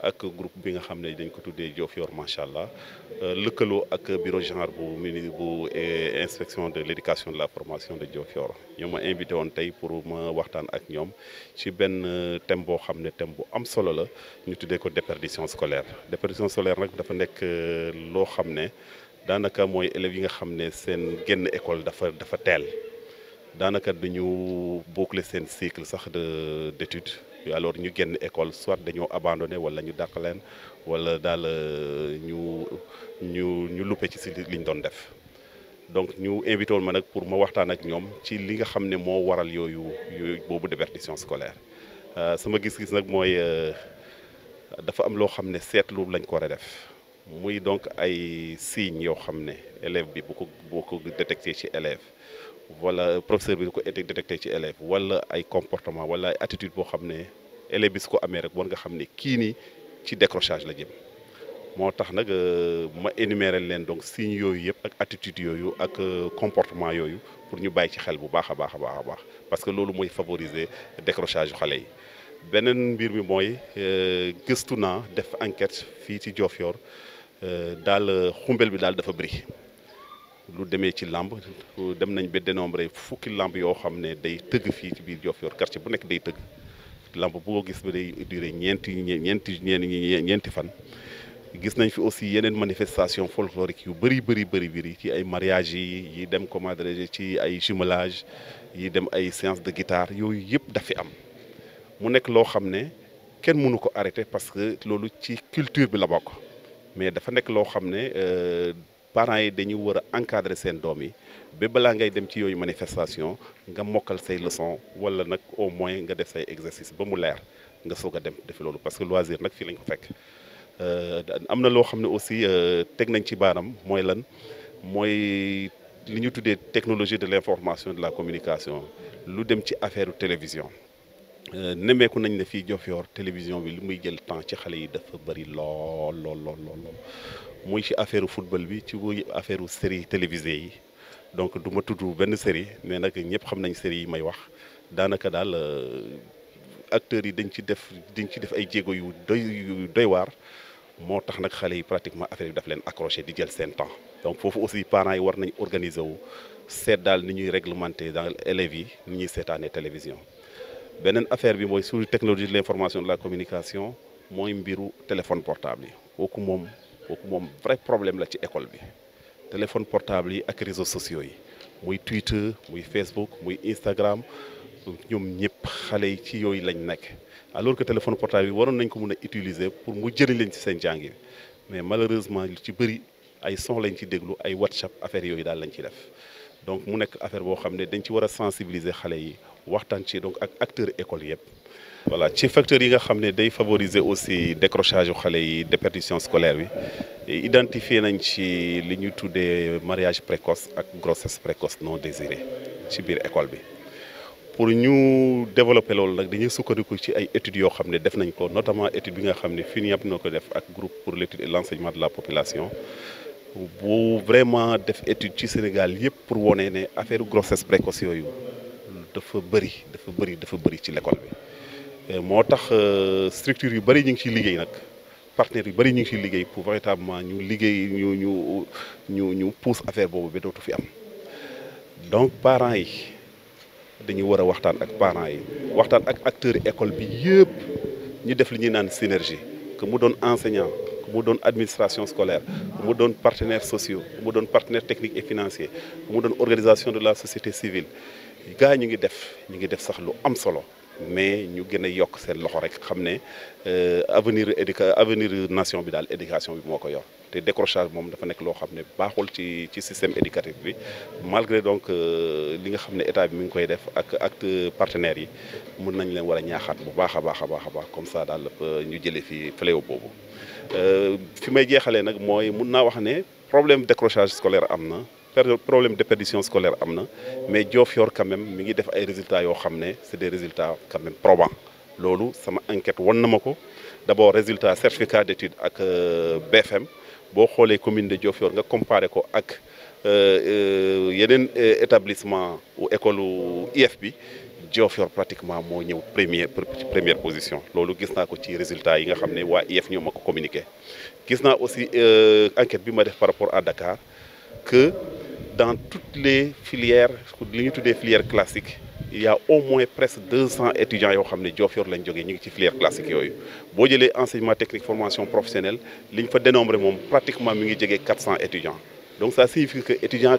ak groupe bi nga xam ne dañ ko tuddee Diofior macha allah lëkkaloo ak bureau genre bu inspection de l'éducation de la formation de Diofior ñoo ma invité woon tey pour ma waxtaan ak ñoom ci benn thème boo xam ne thème bu am solo la ñu tuddee ko déperdition scolaire déperdition scolaire nag dafa nekk loo xam ne daanaka mooy élèves yi nga xam ne seen génn école dafa teel daanaka dañu boucler seen cycle sax d'études alors ñu génn école soit dañoo abandonné wala ñu dàq leen wala daal ñu luppe ci si liñ doon def donc ñu invité woon ma nag pour ma waxtaan ak ñoom ci li nga xam ne moo waral yooyu boobu déperdition scolaire sama gis-gis nag mooy dafa am loo xam ne seetlu lañ ko war a def muy donc ay signes yoo xam ne élève bi boo ko détecté ci élève wala professeur bi du ko détecté ci élève wala ay comportement wala ay attitude boo xam ne élève bi su ko amee rek war nga xam ne kii nii ci décrochage la jëm moo tax nag ma énumérer leen donc signes yooyu yëpp ak attitude yooyu ak comportement yooyu pour ñu bàyyi ci xel bu baax a baax parce que loolu mooy favoriser décrochage yu xale yi beneen mbir mi mooy gëstu naa def enquête fii ci Diofior daal xumbel bi daal dafa bëri lu demee ci lamb dem nañ ba dénombré fukki lamb yoo xam ne day tëgg fii ci biir Diofior quartier bu nekk day tëgg lamb boo gis ba day duré ñeenti fan. gis nañ fi aussi yeneen manifestation folklorique yu bëri ci ay mariage yi dem comment dirais-je ci ay jumelage yi dem ay séance de guitare yooyu yëpp dafi am mu nekk loo xam ne kenn mënu ko arrêter parce que loolu ci culture bi la bokk mais dafa nekk loo xam ne parents yi dañu war a encadrer seen doom yi ba balaa ngay dem ci yooyu manifestation nga mokkal say leçon wala nag au moins nga def say exercice ba mu leer nga soog a dem def loolu parce que loisir nag fii lañ ko fekk am na loo xam ne aussi teg nañ ci baanam mooy lan mooy li ñu tuddee technologie de l'information et de la communication lu dem ci affaire télévision nemeeku nañ ne fii Diofior télévision bi li muy jël temps ci xale yi dafa bëri lool muy ci affaire football bi ci muy affaire série télévisée yi donc du ma tudd benn série mais nag ñëpp xam nañ série yi may wax daanaka daal acteurs yi dañ ci def ay jéego yu doy waar moo tax nag xale yi pratiquement affaire yi daf leen accroché di jël seen temps donc foofu aussi parents yi war nañ organiser wu seet daal ni ñuy réglementer dans élèves yi ni ñuy seetaanee télévision beneen affaire bi mooy sur technologie de l'information de la communication mooy mbiru téléphone portable yi kooku moom vrai problème la ci école bi téléphone portable yi ak réseaux sociaux yi muy Twitter muy Facebook muy Instagram ñoom ñëpp xale yi ci yooyu lañ nekk alors que téléphone portable yi waroon nañ ko mën a utiliser pour mu jëriñ leen ci seen jàng yi mais malheureusement lu ci bëri ay son lañ ci déglu ay WhatsApp affaire yooyu daal lañ ci def donc mu nekk affaire boo xam ne dañ ci war a sensibiliser xale yi waxtaan ci donc ak acteurs école yëpp. voilà ci facteurs yi nga xam ne day favoriser aussi décrochage yu xale yi déperdition scolaire bi identifier nañ ci li ñu tuddee mariage précoce ak grossesse précoce non désirée ci biir école bi. pour ñu développer loolu nag dañuy sukkandiku ci ay études yoo xam ne def nañ ko notamment étude bi nga xam ne FINIAP noo ko def ak groupe pour l'étude et l'enseignement de la population bu vraiment def étude ci Sénégal yëpp pour wone ne affaire grossesse précoce yooyu dafa bëri ci l'école bi moo tax structure yu bëri ñu ngi ciy liggéey nag partenaires yu bëri ñu ngi ciy liggéey pour véritablement ñu liggéey ñu pousse affaire boobu ba dootu fi am donc parents yi dañu war a waxtaan ak parents yi waxtaan ak acteurs école bi yëpp ñu def li ñuy naan synergie que mu doon enseignant que mu doon administration scolaire que mu doon partenaires sociaux que mu doon partenaire technique et financier que mu doon organisation de la société civile gars ñu ngi def sax lu am solo mais ñu gën a yokk seen loxo rek xam ne avenir nation bi daal éducation bi moo ko yor te décrochage moom dafa nekk loo xam ne baaxul ci système éducatif bi malgré donc li nga xam ne état bi mi ngi koy def ak acte partenaires yi mun nañ leen war a ñaaxaat bu baax a baax comme ça daal ñu jëlee fi fléau boobu fi may jeexalee nag mooy mun naa wax ne problème décrochage scolaire am na problème de déperdition scolaire am na mais Diofior quand même mi ngi def ay résultats yoo xam ne c'est des résultats quand même probants loolu sama enquête won na ma ko d'abord résultat certificat d'études ak BFM boo xoolee commune de Diofior nga comparé ko ak yeneen établissement ou école IEF bi Diofior pratiquement moo ñëw première position loolu gis naa ko ci résultats yi nga xam ne waa IEF ñoo ma ko communiqué. Gis naa aussi enquête bi ma def par rapport à Dakar que dans toutes les filières li ñu tuddee filière classique il y a au moins presque 200 étudiants yoo xam ne Diofior lañ jógee ñu ngi ci filière classique yooyu boo jëlee enseignement technique formation professionnelle li ñu fa dénombré moom pratiquement mi ngi jege 400 étudiants donc ça signifie que étudiant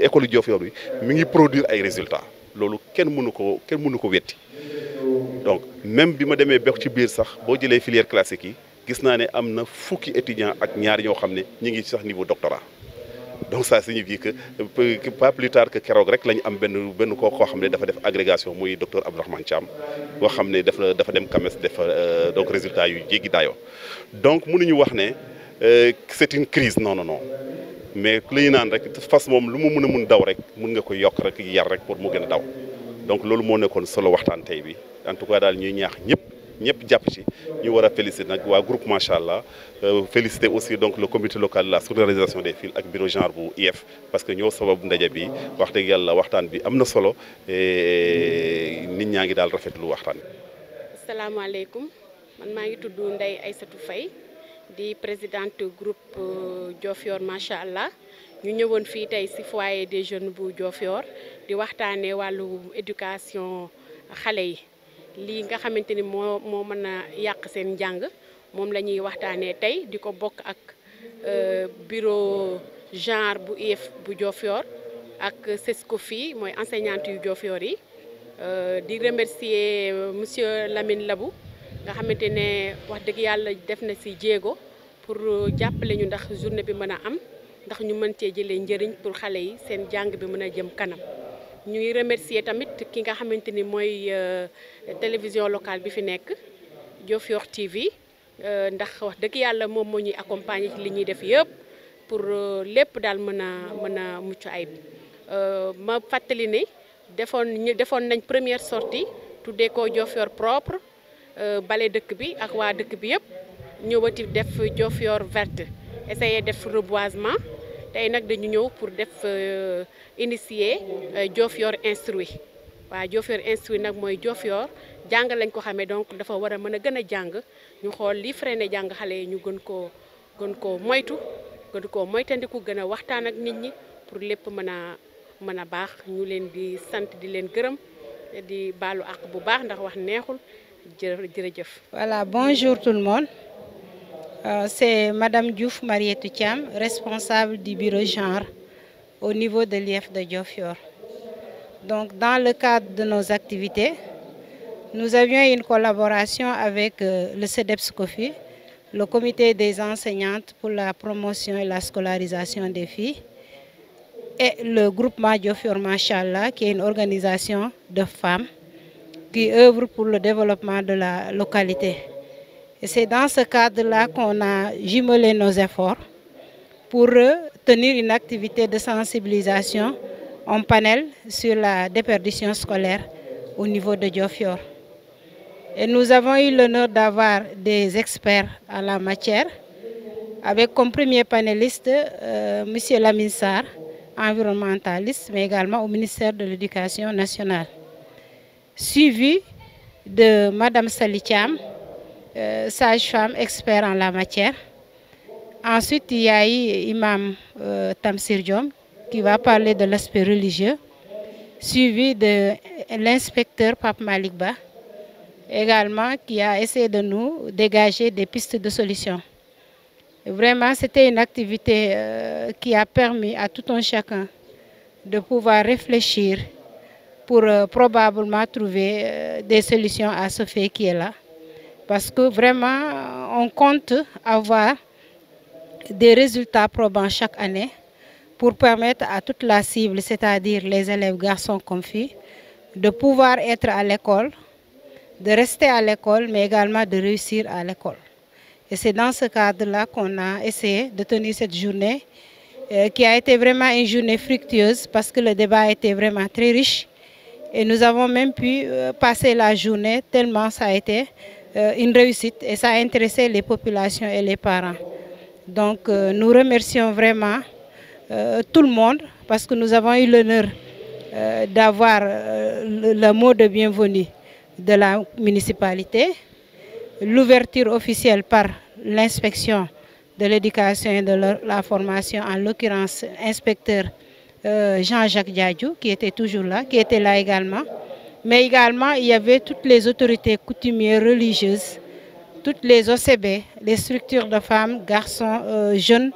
école Diofior bi mi ngi produire ay résultats loolu kenn mënu ko wetti donc même bi ma demee bex ci biir sax boo jëlee filière classique yi gis naa ne am na fukki étudiants ak ñaar ñoo xam ne ñi ngi sax niveau doctorat. Donc ça signifie que pas plus tard que keroog rek la ñu am benn koo xam ne dafa def agrégation muy docteur Abdourahmane Thiam boo xam ne dafa dem CAMES def donc résultat yu jéggi daayoo donc mënuñu wax ne c'est une crise non mais li ñu naan rek fas moom lu mu mun daw rek mun nga ko yokk rek yar rek pour mu gën a daw donc loolu moo nekkoon solo waxtaan tey bi en tout cas daal ñuy ñaax ñëpp jàpp ci ñu war a féliciter nag waa groupe macha allah féliciter aussi donc le comité local de la sonorisation des fils ak bureau genre bu IEF parce que ñoo sabab ndaje bi wax dëgg yàlla waxtaan bi am na solo nit ñaa ngi daal rafetlu waxtaan bi. asalaamaaleykum man maa ngi tudd Ndeye Aïssatou Faye di présidente groupe Diofior macha allah ñu ñëwoon fii tey ci foyer des jeunes bu Diofior di waxtaanee wàllu éducation xale yi. lii nga xamante ni moo mën a yàq seen njàng moom la ñuy waxtaanee tey di ko bokk ak bureau genre bu IEF bu Diofior ak CESCOFI mooy enseignante yu Diofior yi di remercier monsieur Lamine Labou nga xamante ne wax dëgg yàlla def na ci jéego pour jàppale ñu ndax journée bi mën a am ndax ñu mën cee jëlee njëriñ pour xale yi seen jàng bi mën a jëm kanam. ñuy remercier tamit ki nga xamante ni mooy télévision locale bi fi nekk Diofior TV ndax wax dëgg yàlla moom moo ñuy accompagner ci li ñuy def yëpp pour lépp daal mën a mucc ayib. ma fàttali ne defoon nañ première sortie tuddee ko Diofior propre bale dëkk bi ak waa dëkk bi yëpp ñëwati def Diofior verte essayer def reboisement. tey nag dañu ñëw pour def initier Diofior instruit waaw Diofior instruit nag mooy Diofior jàng lañ ko xamee donc dafa war a mën a gën a jàng ñu xool li freiné jàng xale yi ñu gën koo moytandiku gën a waxtaan ak nit ñi pour lépp mën a baax ñu leen di sant di leen gërëm di baalu àq bu baax ndax wax neexul jërëjëf. Voilà, bonjour tout le monde. C'est Madame Diouf Marietou Thiam, responsable du bureau genre au niveau de l'IEF de Diofior. Donc, dans le cadre de nos activités, nous avions une collaboration avec le CEDEPS-COFI, le comité des enseignantes pour la promotion et la scolarisation des filles, et le groupement Diofior Machallah, qui est une organisation de femmes qui œuvre pour le développement de la localité. Et c'est dans ce cadre-là qu'on a jumelé nos efforts pour tenir une activité de sensibilisation en panel sur la déperdition scolaire au niveau de Diofior. Et nous avons eu l'honneur d'avoir des experts en la matière, avec comme premier panéliste M. Lamine Sarr, environnementaliste, mais également au ministère de l'Éducation nationale. Suivi de Mme Sali Thiam, sage-femme expert en la matière. Ensuite, il y a eu Imam Tamsir Diom qui va parler de l'aspect religieux, suivi de l'inspecteur Pape Malik Ba, également qui a essayé de nous dégager des pistes de solutions. Vraiment, c'était une activité qui a permis à tout un chacun de pouvoir réfléchir pour probablement trouver des solutions à ce fait qui est là. Parce que vraiment, on compte avoir des résultats probants chaque année pour permettre à toute la cible, c'est-à-dire les élèves garçons comme filles, de pouvoir être à l'école, de rester à l'école, mais également de réussir à l'école. Et c'est dans ce cadre-là qu'on a essayé de tenir cette journée qui a été vraiment une journée fructueuse parce que le débat a été vraiment très riche. Et nous avons même pu passer la journée tellement ça a été une réussite et ça a intéressé les populations et les parents. Donc nous remercions vraiment tout le monde parce que nous avons eu l'honneur d'avoir le mot de bienvenue de la municipalité, l'ouverture officielle par l'inspection de l'éducation et de la formation, en l'occurrence inspecteur Jean-Jacques Diadjou, qui était toujours là, qui était là également. Mais également, il y avait toutes les autorités coutumières religieuses, toutes les OCB, les structures de femmes, garçons, jeunes,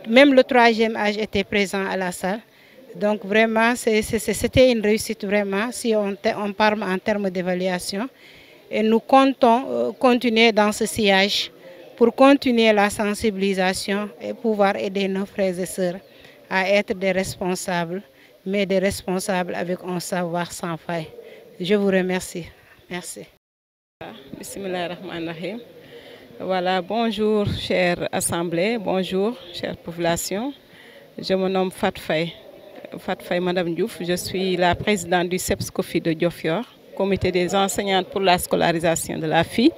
même le 3e âge était présent à la salle. Donc vraiment, c'était une réussite vraiment, si on parle en termes d'évaluation. Et nous comptons continuer dans ce sillage pour continuer la sensibilisation et pouvoir aider nos frères et sœurs à être des responsables, mais des responsables avec un savoir sans faille. Je vous remercie. Merci. Bismillahirrahmanirrahim. Voilà, bonjour chère assemblée, bonjour chère population. Je me nomme Fat Faye Madame Diouf. Je suis la présidente du CEPSCOFI de Diofior, comité des enseignantes pour la scolarisation de la fille.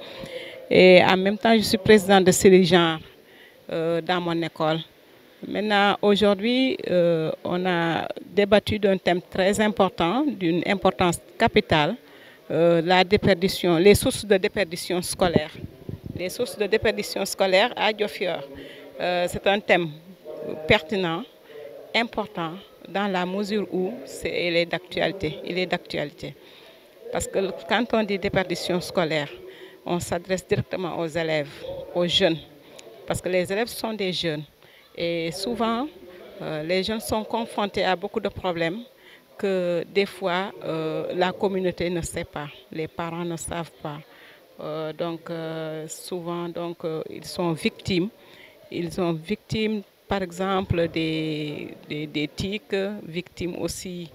Et en même temps, je suis présidente de Céligenre dans mon école. Maintenant, aujourd'hui, on a débattu d'un thème très important, d'une importance capitale, la déperdition, les sources de déperdition scolaire. Les sources de déperdition scolaire à Diofior. C'est un thème pertinent, important, dans la mesure où il est d'actualité. Parce que quand on dit déperdition scolaire, on s'adresse directement aux élèves, aux jeunes. Parce que les élèves sont des jeunes. Et souvent, les jeunes sont confrontés à beaucoup de problèmes que des fois, la communauté ne sait pas, les parents ne savent pas. Souvent, ils sont victimes. Ils sont victimes, par exemple, des tics, victimes aussi,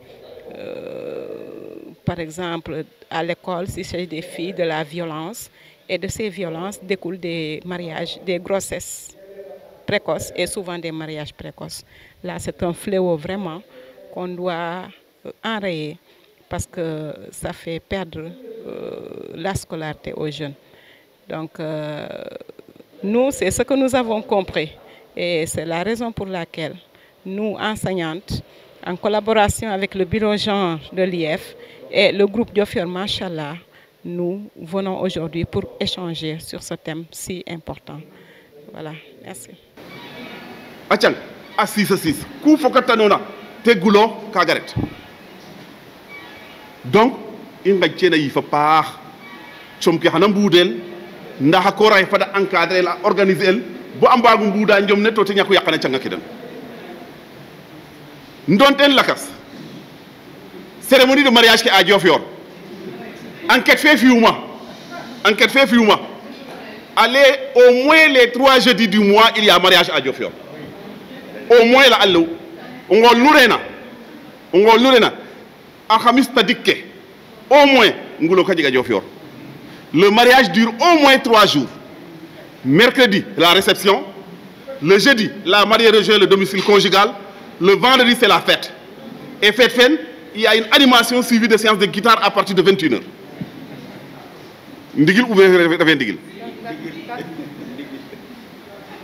par exemple, à l'école, si c'est des filles, de la violence. Et de ces violences découlent des mariages, des grossesses précoces et souvent des mariages précoces. Là, c'est un fléau vraiment qu'on doit enrayer parce que ça fait perdre la scolarité aux jeunes. Donc, nous, c'est ce que nous avons compris et c'est la raison pour laquelle nous, enseignantes, en collaboration avec le bureau genre de l'IF et le groupe Diofior Machallah, nous venons aujourd'hui pour échanger sur ce thème si important. Voilà, merci. Atiang, assis, kou fokatanona, te gulo kagaret. Donc, il va y avoir part, chomke hanam boudel, ndaha kora y fada encadrer la, organiser, bo ambagu mbouda njom ne to te ñako yakana changa kidan. Ndonten lakas. Cérémonie de mariage qui a Diofior. Enquête fait fiuma. Allez, au moins les 3 jeudis du mois, il y a mariage à Diofior. Au moins là, allô. On va l'ourena. Akhamis tadike. Au moins, ngulo kadjiga Diofior. Le mariage dure au moins 3 jours. Mercredi, la réception. Le jeudi, la mariée rejoint le domicile conjugal. Le vendredi, c'est la fête. Et fête, il y a une animation suivie de séances de guitare à partir de 21h. Ndigil ou bien ndigil.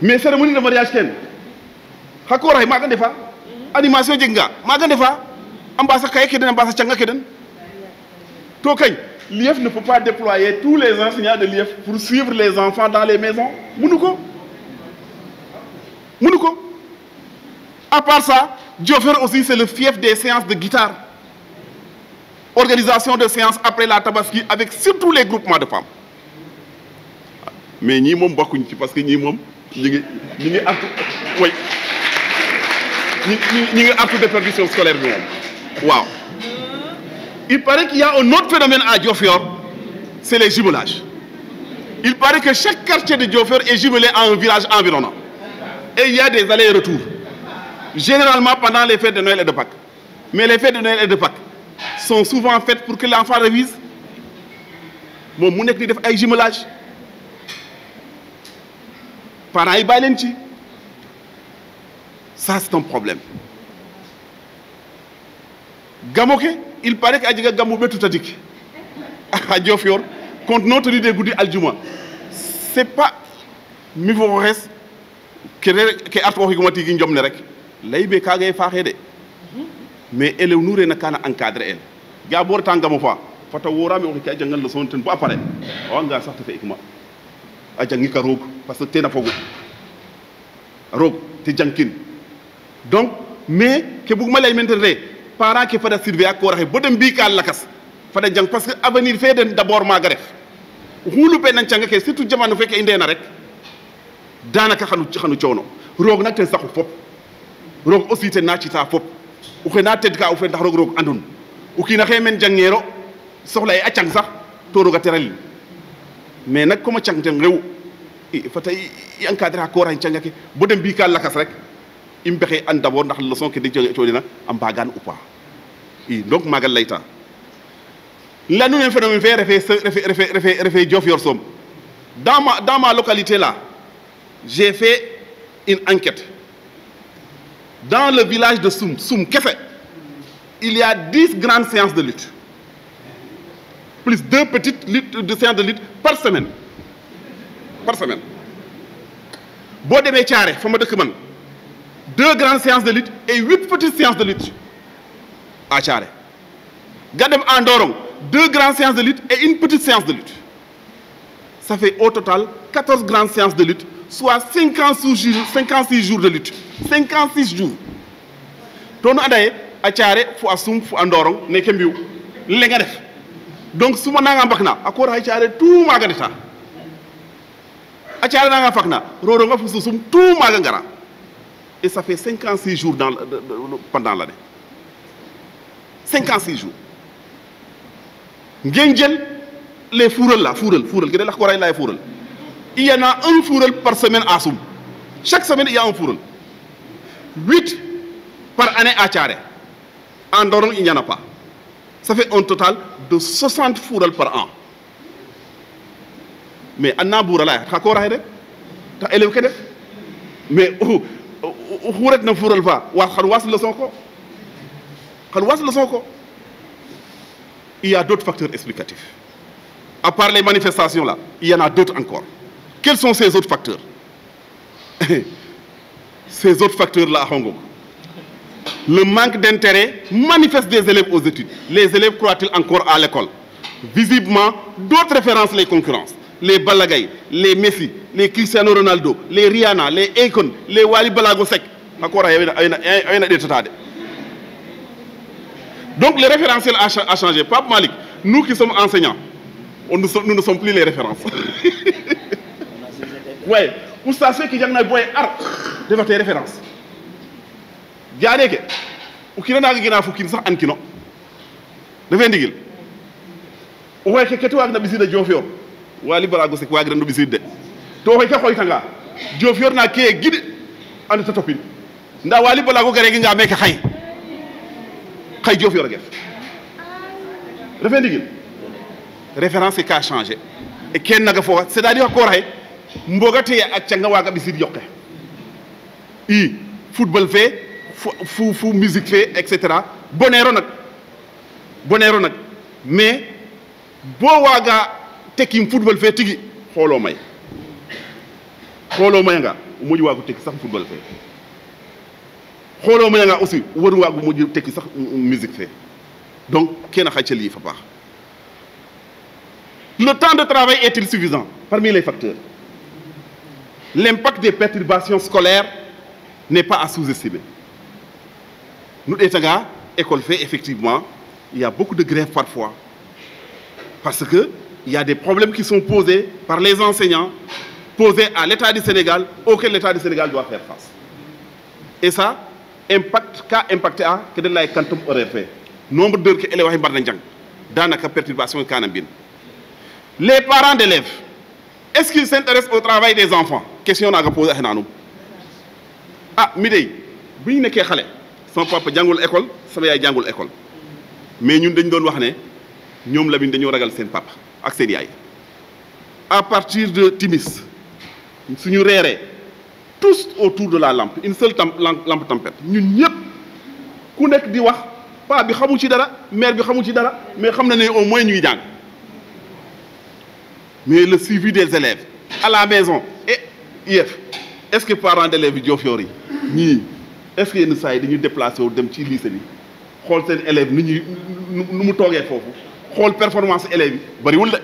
Mais cérémonie de mariage ken hakora ma gande fa animation jenga ma gande fa ambassa kay keden ambassa changa keden to kay l'IEF ne peut pas déployer tous les enseignants de l'IEF pour suivre les enfants dans les maisons munuko à part ça Diofior aussi c'est le fief des séances de guitare, organisation de séances après la tabaski avec surtout les groupements de femmes. Mais ñi mom bokkuñ ci parce que ñi mom ñi ngi artu way ñi ngi artu déperdition scolaire bi mom waaw. Il paraît qu'il y a un autre phénomène à Diofior, c'est les jumelages. Il paraît que chaque quartier de Diofior est jumelé à un village environnant et il y a des allers et retours généralement pendant les fêtes de Noël et de Pâques. Mais les fêtes de Noël et de Pâques sont souvent faites pour que l'enfant révise. Mom mu nek di def ay jumelage. Parents yi bàyyi leen ci. Ça c'est un problème. Gamoke, il paraît que Adjiga Gamou Betou Tadik à Diofior, compte non tenu des goudis aljuma. C'est pas Mivores que Arto Higomati Ginjom Nerek. Laïbe Kage Fahede. mais élève nu rena kana encadrer el ga bor tangamo fa fata worami o ka jangal leçon ten bo après o nga sax te ikma a jangi ka roog parce que tena fogu roog te jankin donc mais ke buguma lay maintenir parents ke fada surveiller ko raxe bo dem bi ka lakas fada jang parce que avenir fe den d'abord maga def hulu be nan canga ke surtout jamanu fekke indena rek danaka xanu coono roog nak ten saxu fop roog aussi ten na ci ta fop u xena ted ka u fe ndax roog andun u kina xe men jangero soxla ay acang sax to roga teral mais nak comme cang ten rew i fata i encadrer ko ran canga ke bo dem bi ka lakas rek im bexe an d'abord ndax leçon ke de coodina am bagan ou pas i donc magal layta là nous un phénomène refait Diofior Som dans ma localité là j'ai fait une enquête dans le village de Soum Kefe il y a 10 grandes séances de lutte plus 2 petites séances de lutte par semaine boo demee Thiaré fa ma dëkk man 2 grandes séances de lutte et 8 petites séances de lutte à Thiaré nga dem à Ndorong 2 grandes séances de lutte et une petite séance de lutte ça fait au total 14 grandes séances de lutte soit 56 jours de lutte 56 jours to nu anda ye a Thiaré fo a Soum fo a Ndorong ne ke mbi'u lenga def donc suma nanga mbakna a koor xa Thiaré tout maaga ndeta a Thiaré nanga fakna roronga fo Soum tout maaga ngara et ça fait 56 jours pendant l'année 56 jours ngeen jël les fourrels là fourrel ki de la ko ray lay fourrel il y en a un fourrel par semaine à Soum chaque semaine il y a un fourrel 8 par année à Thiaré en Ndorong il n'y en a pas ça fait un total de 60 fourrels par an mais anna boura la ta ko ray de ta élève ke def mais xuret na fourrel fa wa xan was leçon ko il y a d'autres facteurs explicatifs. À part les manifestations là, il y en a d'autres encore. Quels sont ces autres facteurs? Ces autres facteurs là, le manque d'intérêt manifeste des élèves aux études. Les élèves croient-ils encore à l'école? Visiblement, d'autres références les concurrencent. Les Balagay, les Messi, les Cristiano Ronaldo, les Rihanna, les Akon, les Wali Balago Sek. Encore, il y a des totales. Donc le référentiel a changé. Pape Malik, nous qui sommes enseignants, nous ne sommes plus les références. Ouais, vous savez qu'il y a un boy art de votre référence. Gardez que, ou qui n'a pas fouki ça en kino. Le vendigil. Ouais, que tu as une visite de Diofior. Wali Balago c'est quoi grande visite. To hoy ka hoy tanga. Diofior na ke guide and tatopin. Nda Wali Balago gare nga meka xay. Xay Diofior gef. Refendigil. Référence qui a changé. Et ken naga fo c'est-à-dire ko ray mbogate ak ca nga waga bisit yokke. I football fait fu musique fait etc. Bonero nak mais bo waga tekim football fait tigi xolo may nga muju wagu tekki sax football fait xolo may nga aussi waru wagu muju tekki sax musique fait donc ken xay ci li fa bax. Le temps de travail est-il suffisant? Parmi les facteurs, l'impact des perturbations scolaires n'est pas à sous-estimer. Nous, État, école fait, effectivement, il y a beaucoup de grèves parfois, parce qu'il y a des problèmes qui sont posés par les enseignants, posés à l'État du Sénégal, auxquels l'État du Sénégal doit faire face. Et ça, impacté à que de la quantum aurait fait. Nombre d'heures que élèves dans la perturbation canabine. Les parents d'élèves, est-ce qu'ils s'intéressent au travail des enfants? Question à poser à nous. Ah, midday, si nous sommes son papa jangul école, sama yaay jangul école. Mais ñun dañ doon wax né ñom Lamine dañu ragal sen papa ak sen yaay. À partir de timis, suñu réré tous autour de la lampe, une seule lampe tempête. Ñun ñëpp ku nek di wax pa bi xamu ci dara, mère bi xamu ci dara, mais xam na né au moins ñuy jang. Mais le suivi des élèves à la maison et IF, est-ce que parents d'élèves Diofior yi est-ce que yenn saa yi dañuy déplacé wu dem ci lycée bi xool seen élèves ni ñuy nu mu toogee foofu xool performance élèves yi bariwul de